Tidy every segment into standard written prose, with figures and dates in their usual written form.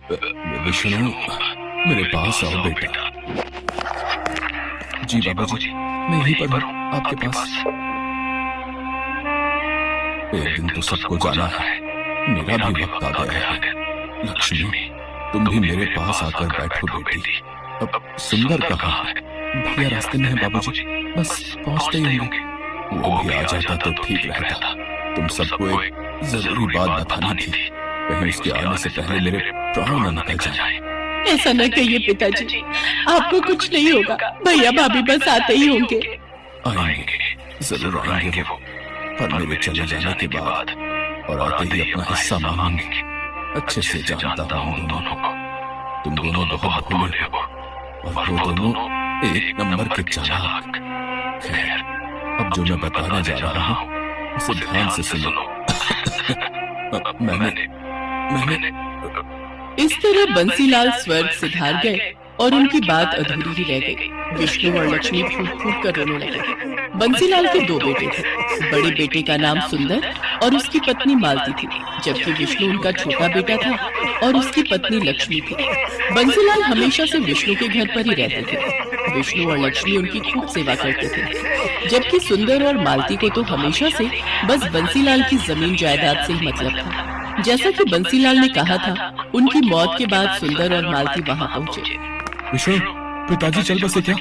विष्णु, मेरे पास आओ बेटा। जी बाबूजी, मैं यहीं पर हूँ आपके पास। एक दिन तो सबको जाना है, मेरा भी वक्त आ गया है। लक्ष्मी, तुम भी मेरे पास आकर बैठो बेटी। अब सुंदर कहाँ है? भैया रास्ते में है बाबूजी, बस पहुंचते ही होंगे। वो भी आ जाता तो ठीक रहता। तुम सबको एक जरूरी बात बतानी थी, कहीं उसके आने से पहले मेरे प्राण न निकल जाए। ऐसा न कहिए पिताजी, आपको कुछ नहीं होगा। भैया भाभी बस आते ही होंगे। आएंगे, जरूर आएंगे वो, पर मेरे चले जाने के बाद और आते ही अपना हिस्सा मांगेंगे। अच्छे से जानता हूँ दोनों को। तुम दोनों बहुत भोले हो और वो दोनों एक नंबर के चालाक। खैर, अब जो मैं बताने जा रहा हूँ उसे ध्यान से सुनो। मैंने इस तरह बंसीलाल स्वर्ग सिधार गए और उनकी बात अधूरी ही रह गई। विष्णु और लक्ष्मी फूट फूट कर रोने लगे। बंसीलाल के दो बेटे थे। बड़े बेटे का नाम सुंदर और उसकी पत्नी मालती थी, जबकि विष्णु उनका छोटा बेटा था और उसकी पत्नी लक्ष्मी थी। बंसीलाल हमेशा से विष्णु के घर पर ही रहते थे। विष्णु और लक्ष्मी उनकी खूब सेवा करते थे, जबकि सुंदर और मालती को तो हमेशा से बस बंसीलाल की जमीन जायदाद से ही मतलब था। जैसा कि बंसीलाल ने कहा था, उनकी मौत के बाद सुंदर और मालती वहाँ पहुँचे। विष्णु, पिताजी चल बसे क्या?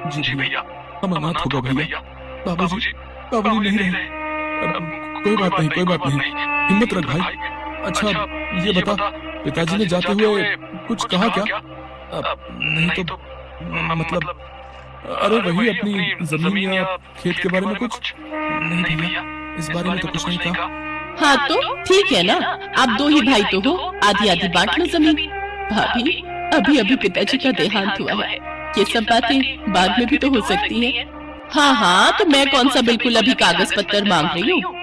जी भैया, हम अनाथ हो गए भैया। बाबूजी नहीं रहे। कोई बात नहीं, हिम्मत रख भाई। अच्छा ये बता, पिताजी ने जाते हुए कुछ कहा क्या? नहीं तो मतलब, अरे वही अपनी जमीन या खेत के बारे में कुछ? नहीं भैया, इस बारे में तो कुछ नहीं कहा। हाँ तो ठीक है ना, आप दो ही भाई तो हो, आधी आधी बांट लो जमीन। भाभी, अभी अभी पिताजी का देहांत हुआ है, ये सब बातें बाद में भी तो हो सकती हैं। हाँ, तो मैं कौन सा बिल्कुल अभी कागज पत्तर मांग रही हूँ।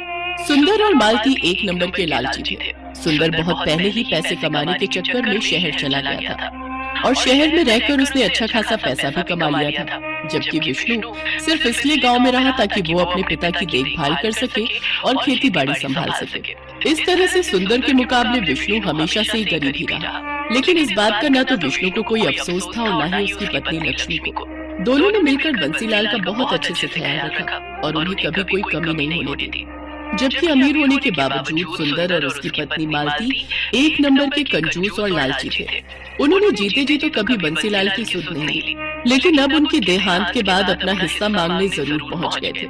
सुंदर और मालती एक नंबर के लालची थे। सुंदर बहुत पहले ही पैसे कमाने के चक्कर में शहर चला गया था और शहर में रहकर उसने अच्छा खासा पैसा भी कमा लिया था, जबकि विष्णु सिर्फ इसलिए गांव में रहा ताकि वो अपने पिता की देखभाल कर सके और खेती बाड़ी संभाल सके। इस तरह से सुंदर के मुकाबले विष्णु हमेशा से ही गरीब ही रहा। लेकिन इस बात का न तो विष्णु को कोई अफसोस था और न ही उसकी पत्नी लक्ष्मी को। दोनों ने मिलकर बंसीलाल का बहुत अच्छे से ख्याल रखा और उन्हें कभी कोई कमी नहीं होने दी। जबकि अमीर होने के बावजूद सुंदर और उसकी पत्नी मालती एक नंबर के कंजूस और लालची थे। उन्होंने जीते जी तो कभी बंसीलाल की सुध नहीं ली, लेकिन अब उनके देहांत के बाद अपना हिस्सा मांगने जरूर पहुंच गए थे।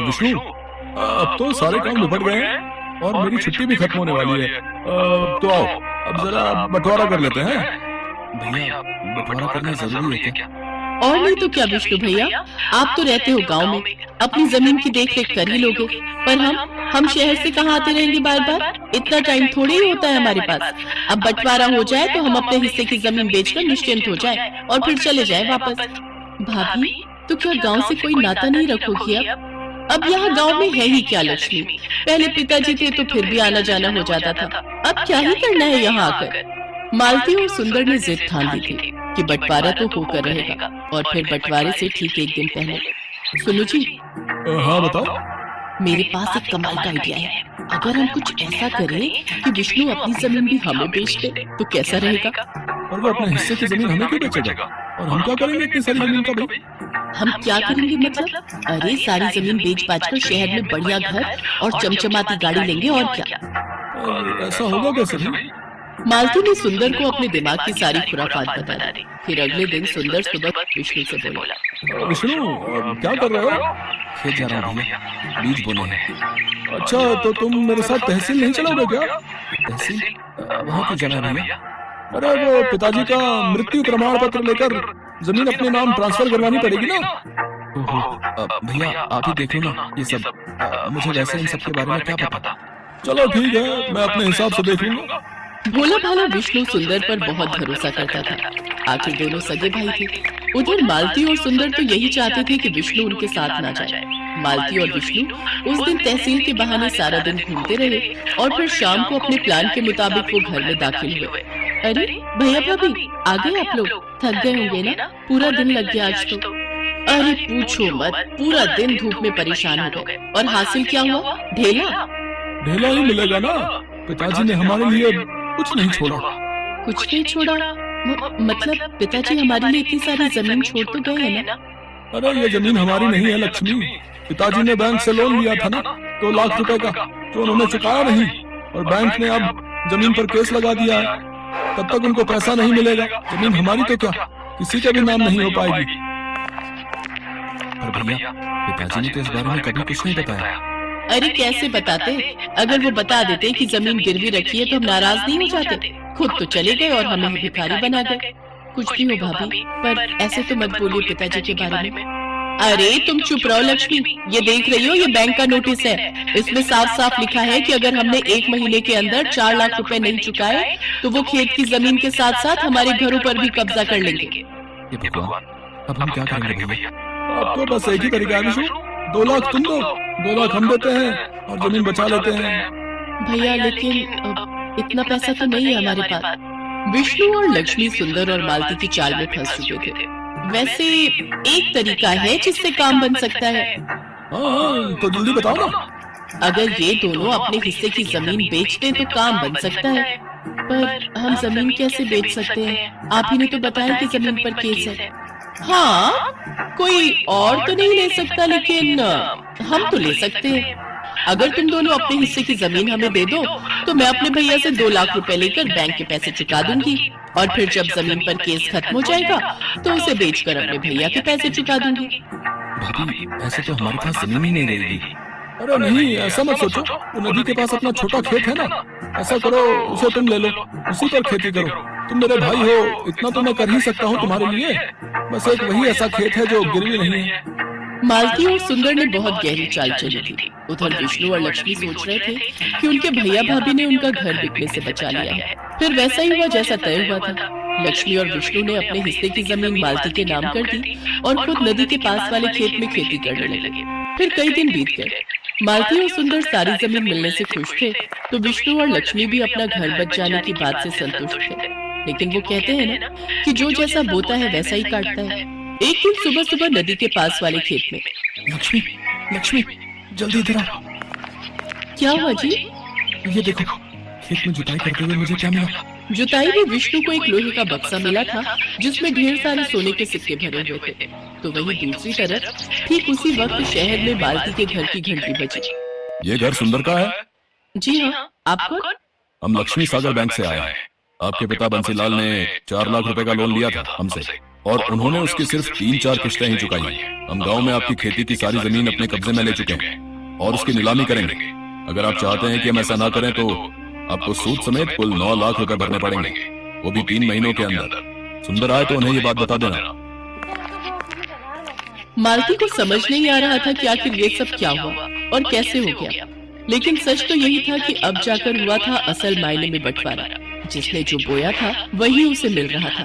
विष्णु, अब तो सारे काम निपट गए हैं और मेरी छुट्टी भी खत्म होने वाली है। तो आओ, अब जरा बंटवारा कर लेते हैं। भैया, बंटवारा करना जरूरी है क्या? और नहीं तो क्या विष्णु भैया, आप तो रहते हो गांव में, अपनी जमीन की देखरेख कर ही लोगे, पर हम शहर से कहाँ आते रहेंगे बार बार? इतना टाइम थोड़ी ही होता है हमारे पास। अब बंटवारा हो जाए तो हम अपने हिस्से की जमीन बेचकर निश्चिंत हो जाए और फिर चले जाए वापस। भाभी, तो क्या गाँव से कोई नाता नहीं रखोगी अब यहाँ गांव में है ही क्या लक्ष्मी? पहले पिताजी थे तो फिर भी आना जाना हो जाता था, अब क्या ही करना है यहाँ आकर? मालती और सुंदर ने जिद ठान ली थी कि बंटवारा तो होकर रहेगा और फिर बंटवारे से ठीक एक दिन पहले। सुनो जी। हाँ बताओ। मेरे पास एक कमाल का आइडिया है। अगर हम कुछ ऐसा करें कि विष्णु अपनी जमीन भी हमें बेच दे तो कैसा रहेगा? और वो अपने हिस्से की जमीन हमें क्यों बेचेगा? और हम क्या करेंगे इतनी सारी जमीन का भाई? हम क्या करेंगे मतलब? अरे सारी जमीन बेच बाच कर शहर में बढ़िया घर और चमचमाती गाड़ी लेंगे और क्या। ऐसा होगा कैसे? मालती ने सुंदर को अपने दिमाग की सारी खुराफात बता दी। फिर अगले दिन सुंदर सुबह विष्णु से बोला, विष्णु क्या कर रहे हो? खेत जा रहा हूँ भैया, बीज बोने हैं। अच्छा तो तुम मेरे साथ तहसील नहीं चलोगे क्या? तहसील? वहाँ क्यों जाना है भैया? अरे वो पिताजी का मृत्यु प्रमाण पत्र लेकर जमीन अपने नाम ट्रांसफर करवानी पड़ेगी ना। ओहो भैया, आप ही देख लो ना ये सब, मुझे वैसे इन सब के बारे में क्या पता। चलो ठीक है, मैं अपने हिसाब से देख लूंगा। भोला भाला विष्णु सुंदर पर बहुत भरोसा करता था। आखिर दोनों सगे भाई थे। उधर मालती और सुंदर तो यही चाहते थे कि विष्णु उनके साथ ना जाए। मालती और विष्णु उस दिन तहसील के बहाने सारा दिन घूमते रहे और फिर शाम को अपने प्लान के मुताबिक वो घर में दाखिल हुए। अरे भैया भाभी, आ गए आप लोग? थक गए होंगे ना, पूरा दिन लग गया आज तो। अरे पूछो मत, पूरा दिन धूप में परेशान हो गए और हासिल क्या हुआ? ढेला। ढेला ही मिलेगा ना। पिताजी ने हमारे लिए कुछ नहीं छोड़ा। कुछ नहीं छोड़ा? मतलब पिताजी हमारे लिए इतनी सारी जमीन छोड़ तो गए हैं ना? अरे ये जमीन हमारी नहीं है लक्ष्मी। पिताजी ने बैंक से लोन लिया था ना 2 लाख रुपए का, जो उन्होंने चुकाया नहीं, और बैंक ने अब जमीन पर केस लगा दिया है। तब तक उनको पैसा नहीं मिलेगा। जमीन हमारी तो क्या, किसी के भी नाम नहीं हो पाएगी। पर भैया, पिताजी ने तो इस बारे में कभी कुछ नहीं बताया। अरे कैसे बताते? अगर वो बता देते कि जमीन गिरवी रखी है तो हम नाराज नहीं हो जाते? खुद तो चले गए और हमें भिखारी बना गए। कुछ भी हो भाभी, पर ऐसे तो मत बोलिए पिताजी के बारे में। अरे तुम चुप रहो लक्ष्मी। ये देख रही हो, ये बैंक का नोटिस है। इसमें साफ साफ लिखा है कि अगर हमने 1 महीने के अंदर 4 लाख रुपए नहीं चुकाए तो वो खेत की जमीन के साथ साथ हमारे घरों पर भी कब्जा कर लेंगे। ये भगवान, अब हम क्या करेंगे भैया? आपको बस एक ही तरीका है, 2 लाख तुम दो, 2 लाख हम देते हैं और जमीन बचा लेते हैं। भैया लेकिन इतना पैसा तो नहीं है हमारे पास। विष्णु और लक्ष्मी सुंदर और मालती की चाल में फंस चुके थे। वैसे एक तरीका है जिससे काम बन सकता है। हाँ, तो जल्दी बताओ ना। अगर ये दोनों अपने हिस्से की जमीन बेच दें तो काम बन सकता है। पर हम जमीन कैसे बेच सकते हैं? आप ही ने तो बताया कि जमीन पर केस है। हाँ, कोई और तो नहीं ले सकता, लेकिन हम तो ले सकते हैं। अगर तुम दोनों अपने हिस्से की जमीन हमें दे दो तो मैं अपने भैया से 2 लाख रुपए लेकर बैंक के पैसे चुका दूंगी, और फिर जब जमीन पर केस खत्म हो जाएगा तो उसे बेचकर अपने भैया के पैसे चुका दूंगी। भाभी, ऐसे तो हमारे पास जमीन ही नहीं रहेगी। अरे नहीं, ऐसा मत सोचो। वो नदी के पास अपना छोटा खेत है ना, ऐसा करो उसे तुम ले लो, उसी पर खेती करो। तुम मेरे भाई हो, इतना तो मैं कर ही सकता हूँ तुम्हारे लिए। बस एक वही ऐसा खेत है जो गिरवी नहीं है। मालती और सुंदर ने बहुत गहरी चाल चली थी। उधर विष्णु और लक्ष्मी सोच रहे थे कि उनके भैया भाभी ने उनका घर बिकने से बचा लिया है। फिर वैसा ही हुआ जैसा तय हुआ था। लक्ष्मी और विष्णु ने अपने हिस्से की जमीन मालती के नाम कर दी और खुद नदी के पास वाले खेत में खेती करने लगे। फिर कई दिन बीत गए। मालती और सुंदर सारी जमीन मिलने से खुश थे, तो विष्णु और लक्ष्मी भी अपना घर बच जाने की बात से संतुष्ट थे। लेकिन वो कहते हैं ना कि जो जैसा बोता है वैसा ही काटता है। एक दिन सुबह सुबह नदी के पास वाले खेत में, लक्ष्मी, लक्ष्मी, जल्दी इधर आओ। क्या हुआ जी? ये देखो, खेत में जुताई करते हुए मुझे क्या मिला? जुताई में विष्णु को एक लोहे का बक्सा मिला था जिसमें ढेर सारे सोने के सिक्के भरे हुए थे। तो वहीं दूसरी तरफ ठीक उसी वक्त शहर में मालती के घर की घंटी बजी। ये घर सुंदर का है? जी हाँ, आप कौन? हम लक्ष्मी सागर बैंक से आए हैं। आपके पिता बंसीलाल ने 4 लाख रुपए का लोन लिया था हमसे, और उन्होंने उसकी सिर्फ 3-4 किश्तें ही चुकाई। हम गांव में आपकी खेती की सारी जमीन अपने कब्जे में ले चुके हैं और उसकी नीलामी करेंगे। अगर आप चाहते हैं कि हम ऐसा ना करें तो आपको सूद समेत कुल 9 लाख रुपए भरने पड़ेंगे, वो भी 3 महीनों के अंदर। सुंदर आए तो उन्हें ये बात बता देना। मालती को समझ नहीं आ रहा था कि आखिर ये सब क्या हुआ और कैसे हो गया, लेकिन सच तो यही था कि अब जाकर हुआ था असल मायने में बंटवारा। जिसने जो बोया था वही उसे मिल रहा था।